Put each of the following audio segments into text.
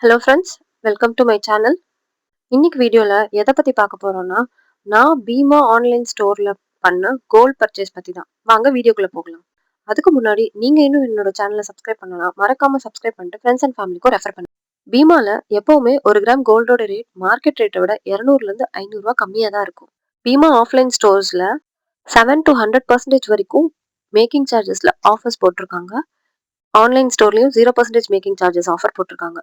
Hello friends, welcome to my channel. இன்னைக்கு வீடியோவில் எதை பற்றி பார்க்க போகிறோன்னா, நான் பீமா ஆன்லைன் ஸ்டோரில் பண்ண கோல்ட் பர்ச்சேஸ் பற்றி தான். வாங்க வீடியோக்குள்ளே போகலாம். அதுக்கு முன்னாடி நீங்கள் இன்னும் என்னோட சேனலை சப்ஸ்கிரைப் பண்ணலாம், மறக்காமல் சப்ஸ்கிரைப் பண்ணிட்டு ஃப்ரெண்ட்ஸ் அண்ட் ஃபேமிலிக்கும் ரெஃபர் பண்ணுங்க. பீமாவில் எப்போவுமே 1 கிராம் கோல்டோட ரேட் மார்க்கெட் ரேட்டை விட 200லேருந்து 500 கம்மியாக தான் இருக்கும். பீமா ஆஃப்லைன் ஸ்டோர்ஸில் 7 to 100% வரைக்கும் மேக்கிங் சார்ஜஸில் ஆஃபர்ஸ் போட்டிருக்காங்க. ஆன்லைன் ஸ்டோர்லேயும் 0% மேக்கிங் சார்ஜஸ் ஆஃபர் போட்டிருக்காங்க.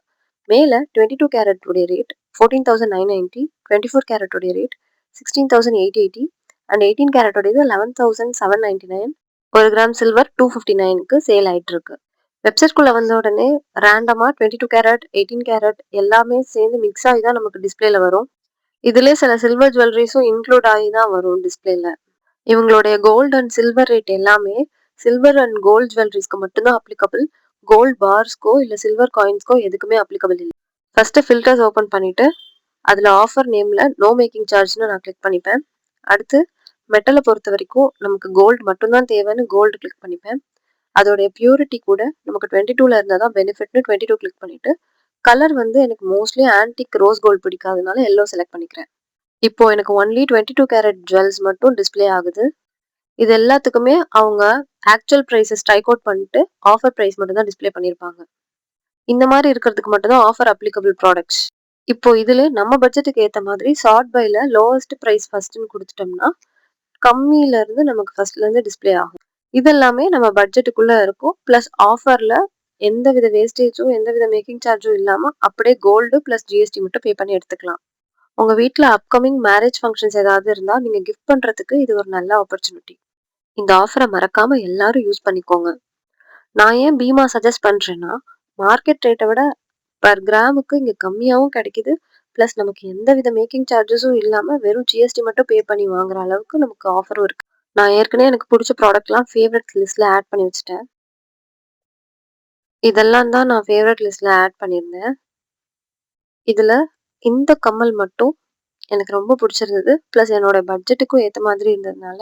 மேலே 22 கேரட் உடைய ரேட் 14,990, 24 கேரட் உடைய ரேட் 16,880 அண்ட் 18 கேரட் உடையது 11,799. 1 கிராம் சில்வர் 259க்கு சேல் ஆயிட்டு இருக்கு. வெப்சைட்குள்ள வந்த உடனே ரேண்டமா 22 கேரட் 18 கேரட் எல்லாமே சேர்ந்து மிக்ஸ் ஆகி தான் நமக்கு டிஸ்பிளேல வரும். இதுல சில சில்வர் ஜுவல்லரிஸும் இன்க்ளூட் ஆகி தான் வரும் டிஸ்பிளேல. இவங்களுடைய கோல்டு அண்ட் சில்வர் ரேட் எல்லாமே சில்வர் அண்ட் கோல்டு ஜுவல்லரிஸ்க்கு மட்டும்தான் அப்ளிகபிள். கோல்ட் பார்ஸ்க்கோ இல்லை சில்வர் காயின்ஸ்க்கோ எதுக்குமே அப்ளிகபிள் இல்லை. ஃபர்ஸ்ட் ஃபில்டர்ஸ் ஓப்பன் பண்ணிட்டு அதில் ஆஃபர் நேமில் நோ மேக்கிங் சார்ஜ்னு நான் கிளிக் பண்ணிப்பேன். அடுத்து மெட்டலை பொறுத்த வரைக்கும் நமக்கு கோல்டு மட்டும்தான் தேவைன்னு கோல்டு கிளிக் பண்ணிப்பேன். அதோடைய பியூரிட்டி கூட நமக்கு 22ல இருந்தால் தான் பெனிஃபிட்னு 22 கிளிக் பண்ணிட்டு கலர் வந்து எனக்கு மோஸ்ட்லி ஆன்டிக் ரோஸ் கோல்டு பிடிக்காதனால எல்லோ செலக்ட் பண்ணிக்கிறேன். இப்போ எனக்கு ஒன்லி 22 கேரட் ஜுவல்ஸ் மட்டும் டிஸ்பிளே ஆகுது. இது எல்லாத்துக்குமே அவங்க ஆக்சுவல் ப்ரைஸை ஸ்ட்ரைக் அவுட் பண்ணிட்டு ஆஃபர் ப்ரைஸ் மட்டும் தான் டிஸ்பிளே பண்ணியிருப்பாங்க. இந்த மாதிரி இருக்கிறதுக்கு மட்டும் தான் ஆஃபர் அப்ளிகபிள் ப்ராடக்ட்ஸ். இப்போ இதுல நம்ம பட்ஜெட்டுக்கு ஏற்ற மாதிரி சார்ட் பைல லோவஸ்ட் ப்ரைஸ் ஃபர்ஸ்ட்னு கொடுத்துட்டோம்னா கம்மியில இருந்து நமக்கு ஃபர்ஸ்ட்ல இருந்து டிஸ்பிளே ஆகும். இதெல்லாமே நம்ம பட்ஜெட்டுக்குள்ள இருக்கும். பிளஸ் ஆஃபர்ல எந்தவித வேஸ்டேஜும் எந்தவித மேக்கிங் சார்ஜும் இல்லாம அப்படியே கோல்டு பிளஸ் ஜிஎஸ்டி மட்டும் பே பண்ணி எடுத்துக்கலாம். உங்க வீட்டில் அப்கமிங் மேரேஜ் ஃபங்க்ஷன்ஸ் ஏதாவது இருந்தா நீங்க கிஃப்ட் பண்றதுக்கு இது ஒரு நல்ல ஆப்பர்ச்சுனிட்டி. இந்த ஆஃபரை மறக்காம எல்லாரும் யூஸ் பண்ணிக்கோங்க. நான் ஏன் பீமா சஜஸ்ட் பண்றேன்னா, மார்க்கெட் ரேட்டை விட பர் கிராமுக்கு இங்க கம்மியாகவும் கிடைக்குது. பிளஸ் நமக்கு எந்தவித மேக்கிங் சார்ஜஸும் இல்லாம வெறும் ஜிஎஸ்டி மட்டும் பே பண்ணி வாங்குற அளவுக்கு நமக்கு ஆஃபரும் இருக்கு. நான் ஏற்கனவே எனக்கு பிடிச்ச ப்ராடக்ட்லாம் ஃபேவரட் லிஸ்ட்ல ஆட் பண்ணி வச்சுட்டேன். இதெல்லாம் தான் நான் ஃபேவரட் லிஸ்ட்ல ஆட் பண்ணியிருந்தேன். இதுல இந்த கம்மல் மட்டும் எனக்கு ரொம்ப பிடிச்சிருந்தது. பிளஸ் என்னோட பட்ஜெட்டுக்கும் ஏற்ற மாதிரி இருந்ததுனால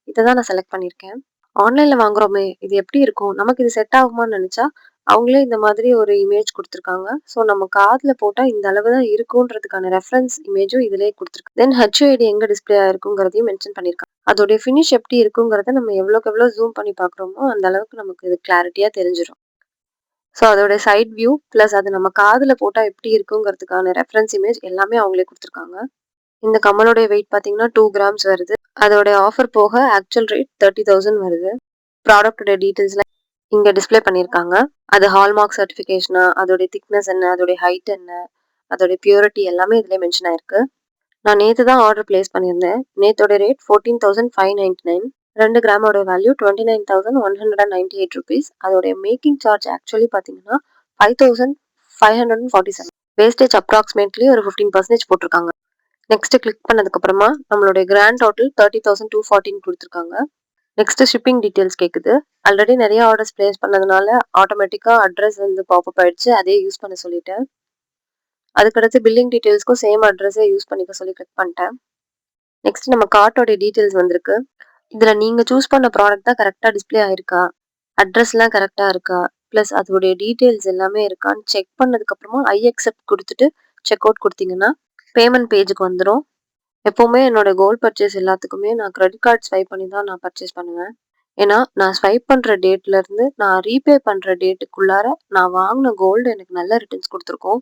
இதை தான் நான் செலக்ட் பண்ணியிருக்கேன். ஆன்லைன்ல வாங்குறோமே, இது எப்படி இருக்கும், நமக்கு இது செட் ஆகுமான்னு நினைச்சா அவங்களே இந்த மாதிரி ஒரு இமேஜ் கொடுத்துருக்காங்க. ஸோ நம்ம காதில் போட்டால் இந்த அளவு தான் இருக்குன்றதுக்கான ரெஃபரன்ஸ் இமேஜும் இதிலேயே கொடுத்துருக்கு. தென் ஹெச்ஐடி எங்கே டிஸ்பிளே ஆயிருக்குங்கிறதையும் மென்ஷன் பண்ணியிருக்காங்க. அதோடைய ஃபினிஷ் எப்படி இருக்குங்கிறத நம்ம எவ்வளோக்கு எவ்வளோ ஜூம் பண்ணி பார்க்குறோமோ அந்த அளவுக்கு நமக்கு இது கிளாரிட்டியாக தெரிஞ்சிடும். ஸோ அதோட சைட் வியூ ப்ளஸ் அது நம்ம காதில் போட்டால் எப்படி இருக்குங்கிறதுக்கான ரெஃபரன்ஸ் இமேஜ் எல்லாமே அவங்களே கொடுத்துருக்காங்க. இந்த கம்மலோடைய வெயிட் பார்த்தீங்கன்னா 2 கிராம்ஸ் வருது. அதோட ஆஃபர் போக ஆக்சுவல் ரேட் 30,000 வருது. ப்ராடக்டோட டீட்டெயில்ஸ்லாம் இங்கே டிஸ்பிளே பண்ணியிருக்காங்க. அது ஹால்மார்க் சர்டிஃபிகேஷனா, அதோடைய திக்னஸ் என்ன, அதோடைய ஹைட் என்ன, அதோடைய பியூரிட்டி எல்லாமே இதில் மென்ஷன் ஆயிருக்கு. நான் நேற்று தான் ஆர்டர் பிளேஸ் பண்ணியிருந்தேன். நேற்றோட ரேட் 14,599. 2 கிராமோட வேல்யூ 29,198 ருபீஸ். அதோடைய மேக்கிங் சார்ஜ் ஆக்சுவலி பார்த்தீங்கன்னா 5,547. வேஸ்டேஜ் அப்ராக்சிமேட்லி ஒரு 15% போட்டிருக்காங்க. நெக்ஸ்ட் கிளிக் பண்ணதுக்கு அப்புறமா நம்மளுடைய கிராண்ட் டோட்டல் 30,214 கொடுத்துருக்காங்க. நெக்ஸ்ட் ஷிப்பிங் டீட்டெயில்ஸ் கேட்குது. ஆல்ரெடி நிறைய ஆர்டர்ஸ் பிளேஸ் பண்ணதுனால ஆட்டோமேட்டிக்காக அட்ரஸ் வந்து பாப்அப் ஆயிடுச்சு. அதே யூஸ் பண்ண சொல்லிட்டேன். அதுக்கடுத்து பில்லிங் டீட்டெயில்ஸ்க்கும் சேம் அட்ரஸே யூஸ் பண்ணிக்க சொல்லி கிளிக் பண்ணிட்டேன். நெக்ஸ்ட் நம்ம கார்ட்டோடைய டீட்டெயில்ஸ் வந்திருக்கு. இதில் நீங்கள் சூஸ் பண்ண ப்ராடக்ட் தான் கரெக்டாக டிஸ்பிளே ஆயிருக்கா, அட்ரஸ்லாம் கரெக்டாக இருக்கா, ப்ளஸ் அதோடைய டீட்டெயில்ஸ் எல்லாமே இருக்கான்னு செக் பண்ணதுக்கப்புறமா ஐ அக்செப்ட் கொடுத்துட்டு செக் அவுட் கொடுத்தீங்கன்னா பேமெண்ட் பேஜுக்கு வந்துடும். எப்போவுமே என்னோட கோல்ட் பர்ச்சேஸ் எல்லாத்துக்குமே நான் கிரெடிட் கார்டு ஸ்வைப் பண்ணி தான் நான் பர்ச்சேஸ் பண்ணுவேன். ஏன்னா நான் ஸ்வைப் பண்ணுற டேட்லேருந்து நான் ரீபே பண்ணுற டேட்டுக்குள்ளார நான் வாங்கின கோல்டு எனக்கு நல்ல ரிட்டர்ன்ஸ் கொடுத்துருக்கோம்.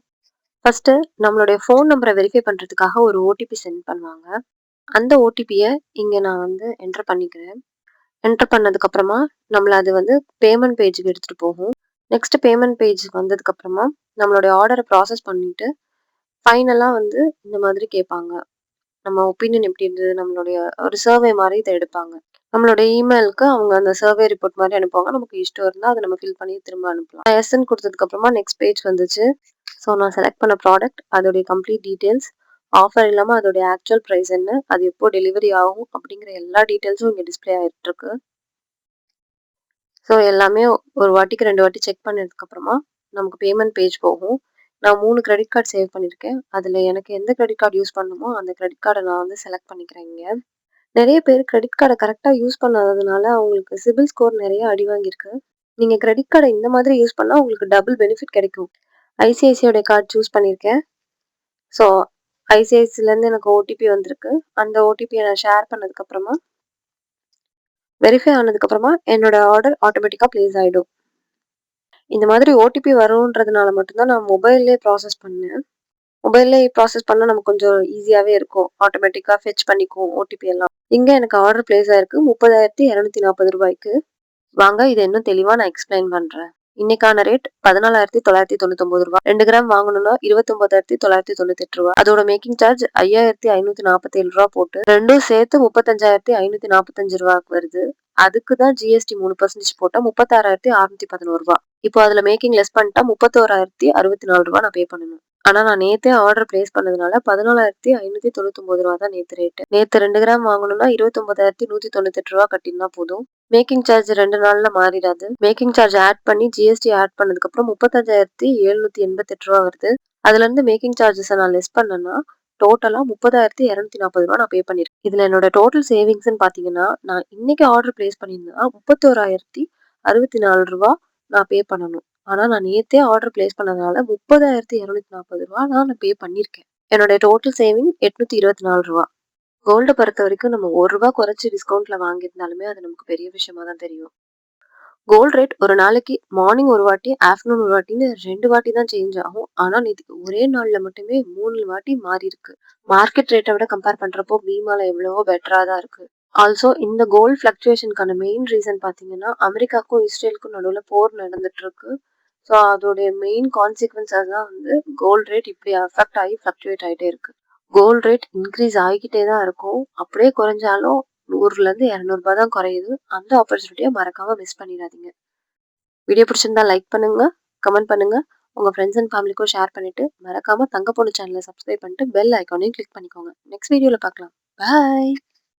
ஃபர்ஸ்ட்டு நம்மளுடைய ஃபோன் நம்பரை வெரிஃபை பண்ணுறதுக்காக ஒரு ஓடிபி சென்ட் பண்ணுவாங்க. அந்த ஓடிபியை இங்கே நான் வந்து என்டர் பண்ணிக்கிறேன். என்டர் பண்ணதுக்கப்புறமா நம்மளை அது வந்து பேமெண்ட் பேஜுக்கு எடுத்துகிட்டு போகும். நெக்ஸ்ட் பேமெண்ட் பேஜுக்கு வந்ததுக்கப்புறமா நம்மளுடைய ஆர்டரை ப்ராசஸ் பண்ணிவிட்டு ஃபைனலாக வந்து இந்த மாதிரி கேட்பாங்க. நம்ம ஒப்பீனியன் எப்படி இருந்தது, நம்மளுடைய ஒரு சர்வே மாதிரி இதை எடுப்பாங்க. நம்மளோட இமெயிலுக்கு அவங்க அந்த சர்வே ரிப்போர்ட் மாதிரி அனுப்புவாங்க. நமக்கு இஷ்டம் இருந்தால் அதை நம்ம ஃபில் பண்ணி திரும்ப அனுப்பலாம். எஸ்ன்னு கொடுத்ததுக்கு அப்புறமா நெக்ஸ்ட் பேஜ் வந்துச்சு. ஸோ நான் செலக்ட் பண்ண ப்ராடக்ட், அதோடைய கம்ப்ளீட் டீட்டெயில்ஸ், ஆஃபர் இல்லாமல் அதோடைய ஆக்சுவல் ப்ரைஸ் என்ன, அது எப்போ டெலிவரி ஆகும் அப்படிங்கிற எல்லா டீட்டெயில்ஸும் இங்கே டிஸ்பிளே ஆகிட்டு இருக்கு. ஸோ எல்லாமே ஒரு வாட்டிக்கு 2 வாட்டி செக் பண்ணதுக்கப்புறமா நமக்கு பேமெண்ட் பேஜ் போகும். நான் 3 கிரெடிட் கார்டு சேவ் பண்ணியிருக்கேன். அதில் எனக்கு எந்த கிரெடிட் கார்டு யூஸ் பண்ணணுமோ அந்த கிரெடிட் கார்டை நான் வந்து செலக்ட் பண்ணிக்கிறேன். இங்கே நிறைய பேர் கிரெடிட் கார்டை கரெக்டாக யூஸ் பண்ணாததுனால அவங்களுக்கு சிபில் ஸ்கோர் நிறைய அடி வாங்கியிருக்கு. நீங்கள் கிரெடிட் கார்டை இந்த மாதிரி யூஸ் பண்ணால் உங்களுக்கு டபுள் பெனிஃபிட் கிடைக்கும். ஐசிஐசியோட கார்டு சூஸ் பண்ணியிருக்கேன். ஸோ ஐசிஐசிலேருந்து எனக்கு ஓடிபி வந்திருக்கு. அந்த ஓடிபியை நான் ஷேர் பண்ணதுக்கப்புறமா வெரிஃபை ஆனதுக்கப்புறமா என்னோட ஆர்டர் ஆட்டோமேட்டிக்காக ப்ளேஸ் ஆகிடும். இந்த மாதிரி ஓடிபி வரும்ன்றதுனால மட்டும்தான் நான் மொபைல்லே ப்ராசஸ் பண்ணேன். மொபைல்லே ப்ராசஸ் பண்ணால் நமக்கு கொஞ்சம் ஈஸியாகவே இருக்கும். ஆட்டோமேட்டிக்காக ஃபெச் பண்ணிக்கும் ஓடிபி எல்லாம். இங்கே எனக்கு ஆர்டர் ப்ளேஸ் ஆயிருக்கு 30,240 ரூபாய்க்கு. வாங்க இதை இன்னும் தெளிவாக நான் எக்ஸ்பிளைன் பண்ணுறேன். இன்னைக்கான ரேட் 14,999 ரூபா. 2 கிராம் வாங்கணும்னா 29,998 ரூபா. அதோட மேக்கிங் சார்ஜ் 5,547 ரூபா போட்டு ரெண்டும் சேர்த்து 35,545 ரூபாய்க்கு வருது. அதுக்கு தான் ஜிஎஸ்டி 3% போட்டா 36,611 ரூபா. இப்போ அதுல மேக்கிங் லெஸ் பண்ணிட்டா 31,064 ரூபா நான் பே பண்ணணும். ஆனா நான் நேத்தே ஆர்டர் பிளேஸ் பண்ணதுனால 14,599 ரூபா தான் நேத்து ரேட்டு. நேத்து 2 கிராம் வாங்கணும்னா 29,198 ரூபா கட்டினா போதும். மேக்கிங் சார்ஜ் 2 நாள்ல மாறிடாது. மேக்கிங் சார்ஜ் ஆட் பண்ணி ஜிஎஸ்டி ஆட் பண்ணதுக்கு அப்புறம் 35,788 ரூபா வருது. அதுல இருந்து மேக்கிங் சார்ஜஸ் நான் லெஸ் பண்ணேன்னா டோட்டலா 30,240 ரூபா நான் பே பண்ணிருக்கேன். இதுல என்னோட டோட்டல் சேவிங்ஸ்ன்னு பாத்தீங்கன்னா நான் இன்னைக்கு ஆர்டர் பிளேஸ் பண்ணியிருந்தேன்னா 31,064 ரூபா நான் பே பண்ணணும். ஆனா நான் நேத்தே ஆர்டர் பிளேஸ் பண்ணதுனால 30,240 ரூபா நான் பே பண்ணிருக்கேன். என்னோட டோட்டல் சேவிங் 824 ரூபா. கோல்டை பொறுத்த வரைக்கும் நம்ம 1 ரூபா குறைச்சி டிஸ்கவுண்ட்ல வாங்கியிருந்தாலுமே அது நமக்கு பெரிய விஷயமா தான் தெரியும். கோல்ட் ரேட் ஒரு நாளைக்கு மார்னிங் ஒரு வாட்டி ஆஃப்டர்நூன் ஒரு வாட்டின்னு 2 வாட்டி தான் சேஞ்ச் ஆகும். ஆனா நேற்று ஒரே நாள்ல மட்டுமே 3 வாட்டி மாறி இருக்கு. மார்க்கெட் ரேட்டை விட கம்பேர் பண்றப்போ பீமால எவ்வளவோ பெட்டரா தான் இருக்கு. ஆல்சோ இந்த கோல்ட் ஃபிளக்சுவேஷனுக்கான மெயின் ரீசன் பாத்தீங்கன்னா அமெரிக்காவுக்கும் இஸ்ரேலுக்கும் நடுவில் போர் நடந்துட்டு இருக்கு. ஸோ அதோடைய மெயின் கான்சிக்வன்சஸ் தான் கோல்ட் ரேட் இப்படி அஃபெக்ட் ஆகி ஃபிளக்சுவேட் ஆகிட்டே இருக்கு. கோல்ட் ரேட் இன்க்ரீஸ் ஆகிக்கிட்டே தான் இருக்கும். அப்படியே குறைஞ்சாலும் 100-200 ரூபாய் தான் குறையுது. அந்த ஆப்பர்ச்சுனிட்டியை மறக்காம மிஸ் பண்ணிடாதீங்க. வீடியோ பிடிச்சிருந்தா லைக் பண்ணுங்க, கமெண்ட் பண்ணுங்க, உங்க ஃப்ரெண்ட்ஸ் அண்ட் ஃபேமிலிக்கும் ஷேர் பண்ணிட்டு மறக்காம தங்க பொண்ணு சேனலை சப்ஸ்கிரைப் பண்ணிட்டு பெல் ஐக்கானையும் கிளிக் பண்ணிக்கோங்க. நெக்ஸ்ட் வீடியோல பார்க்கலாம். பாய்.